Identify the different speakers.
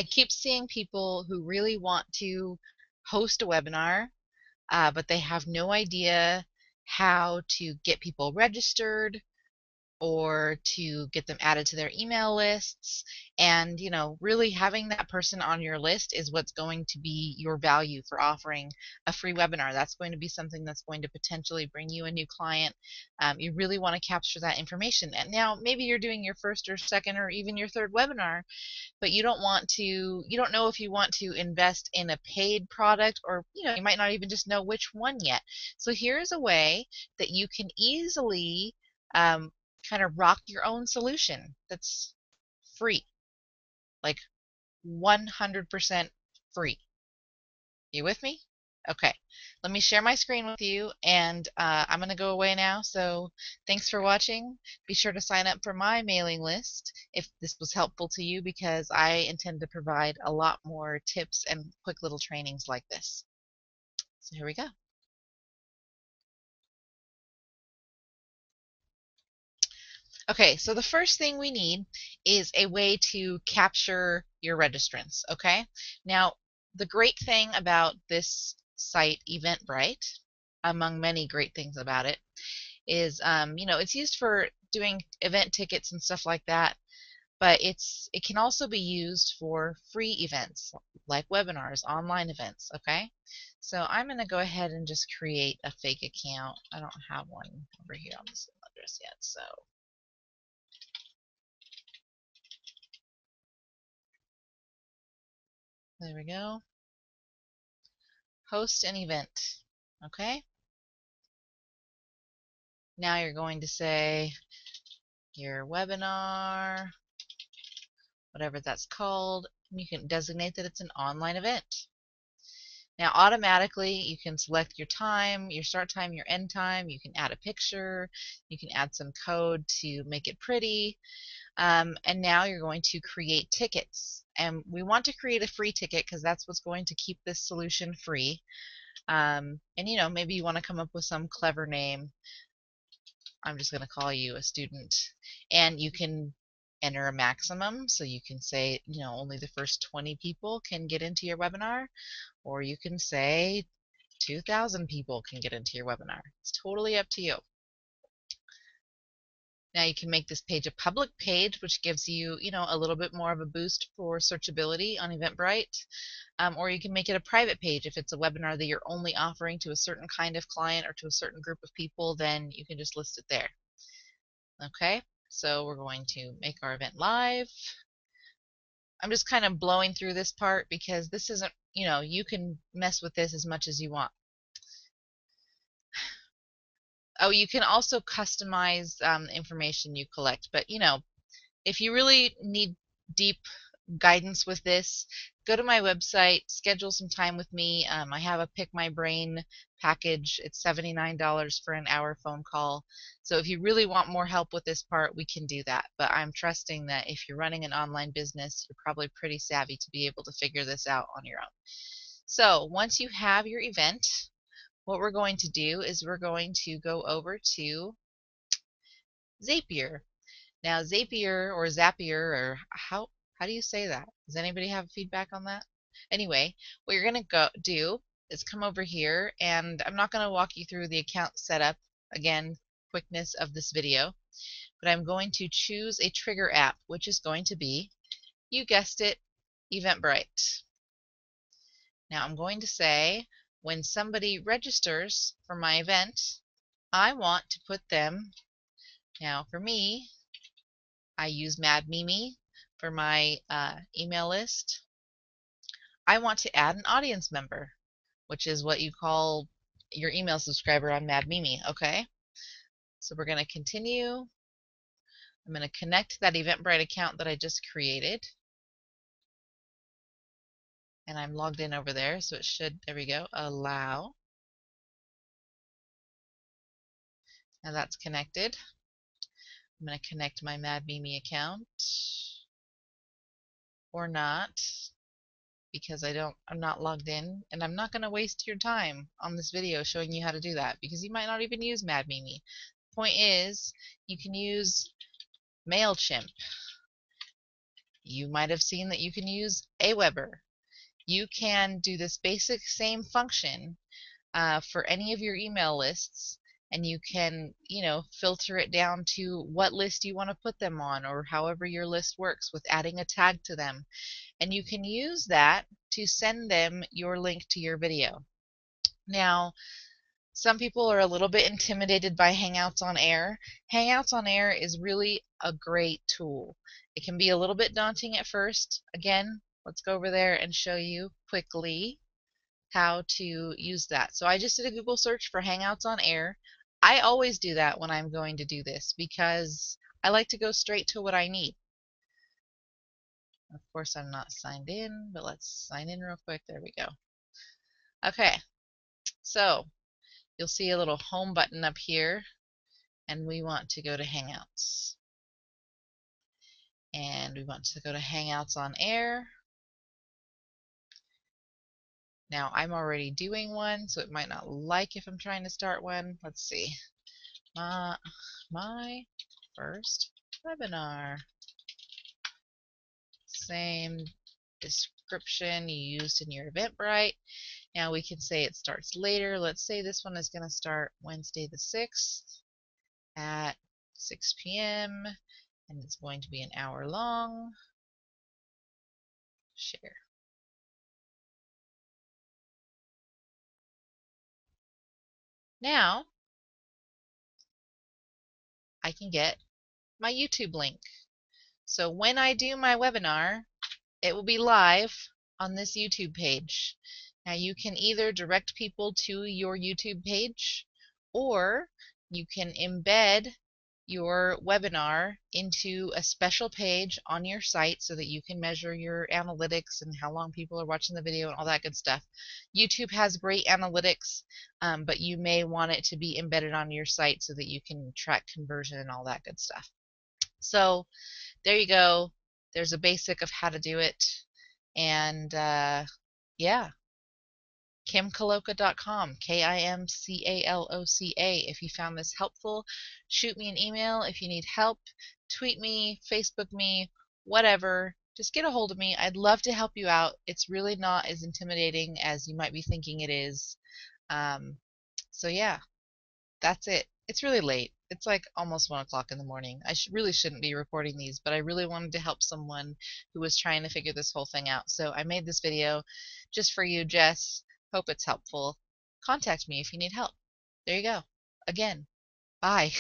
Speaker 1: I keep seeing people who really want to host a webinar, but they have no idea how to get people registered or to get them added to their email lists. And, really having that person on your list is what's going to be your value for offering a free webinar. That's going to be something that's going to potentially bring you a new client. You really want to capture that information. And now maybe you're doing your first or second or even your third webinar, but you don't know if you want to invest in a paid product, or you might not even just know which one yet. So here's a way that you can easily um, kind of rock your own solution that's free, like 100% free. You with me? Okay, let me share my screen with you, and I'm going to go away now. So thanks for watching. Be sure to sign up for my mailing list if this was helpful to you, because I intend to provide a lot more tips and quick little trainings like this. So here we go. Okay, so the first thing we need is a way to capture your registrants, okay? Now, the great thing about this site, Eventbrite, among many great things about it, is it's used for doing event tickets and stuff like that, but it can also be used for free events like webinars, online events, okay? So I'm going to go ahead and just create a fake account. I don't have one over here on this email address yet, so there we go. Host an event. Okay. Now you're going to say your webinar, whatever that's called, and you can designate that it's an online event. Now automatically you can select your time, your start time, your end time. You can add a picture. You can add some code to make it pretty. And now you're going to create tickets. And we want to create a free ticket because that's what's going to keep this solution free. And maybe you want to come up with some clever name. I'm just going to call you a student. And you can enter a maximum, so you can say, only the first 20 people can get into your webinar, or you can say 2,000 people can get into your webinar. It's totally up to you. Now you can make this page a public page, which gives you, a little bit more of a boost for searchability on Eventbrite. Or you can make it a private page. If it's a webinar that you're only offering to a certain kind of client or to a certain group of people, then you can just list it there. Okay, so we're going to make our event live. I'm just kind of blowing through this part because this isn't, you can mess with this as much as you want. Oh, you can also customize information you collect, but if you really need deep guidance with this, go to my website, schedule some time with me. I have a Pick My Brain package. It's $79 for an hour phone call. So if you really want more help with this part, we can do that. But I'm trusting that if you're running an online business, you're probably pretty savvy to be able to figure this out on your own. So once you have your event, what we're going to do is we're going to go over to Zapier. Now Zapier or Zapier, or how do you say that? Does anybody have feedback on that? Anyway, what you're going to do is come over here, and I'm not going to walk you through the account setup, again, quickness of this video, but I'm going to choose a trigger app, which is going to be, you guessed it, Eventbrite. Now I'm going to say, when somebody registers for my event, I want to put them, now for me, I use Mad Mimi for my email list. I want to add an audience member, which is what you call your email subscriber on Mad Mimi. Okay, so we're going to continue. I'm going to connect that Eventbrite account that I just created, and I'm logged in over there, so it should, there we go, allow. Now that's connected. I'm going to connect my Mad Mimi account, or not, because I'm not logged in, and I'm not going to waste your time on this video showing you how to do that, because you might not even use Mad Mimi. Point is, you can use MailChimp. You might have seen that you can use Aweber. You can do this basic same function for any of your email lists, and you can, filter it down to what list you want to put them on, or however your list works with adding a tag to them. And you can use that to send them your link to your video. Now, some people are a little bit intimidated by Hangouts on Air. Hangouts on Air is really a great tool. It can be a little bit daunting at first. Again, let's go over there and show you quickly how to use that. So I just did a Google search for Hangouts on Air. I always do that when I'm going to do this because I like to go straight to what I need. Of course, I'm not signed in, but let's sign in real quick. There we go. Okay, so you'll see a little home button up here, and we want to go to Hangouts. And we want to go to Hangouts on Air. Now, I'm already doing one, so it might not like if I'm trying to start one. Let's see. My first webinar. Same description you used in your Eventbrite. Now we can say it starts later. Let's say this one is going to start Wednesday the 6th at 6 p.m. and it's going to be an hour long. Share. Now I can get my YouTube link. So when I do my webinar, it will be live on this YouTube page. Now you can either direct people to your YouTube page, or you can embed your webinar into a special page on your site so that you can measure your analytics and how long people are watching the video and all that good stuff. YouTube has great analytics, but you may want it to be embedded on your site so that you can track conversion and all that good stuff. So there you go. There's a basic of how to do it. And yeah, kimcaloca.com, KIMCALOCA. If you found this helpful, shoot me an email. If you need help, tweet me, Facebook me, whatever. Just get a hold of me. I'd love to help you out. It's really not as intimidating as you might be thinking it is. So yeah, that's it. It's really late. It's like almost 1 o'clock in the morning. I really shouldn't be recording these, but I really wanted to help someone who was trying to figure this whole thing out. So I made this video just for you, Jess. Hope it's helpful. Contact me if you need help. There you go. Again, bye.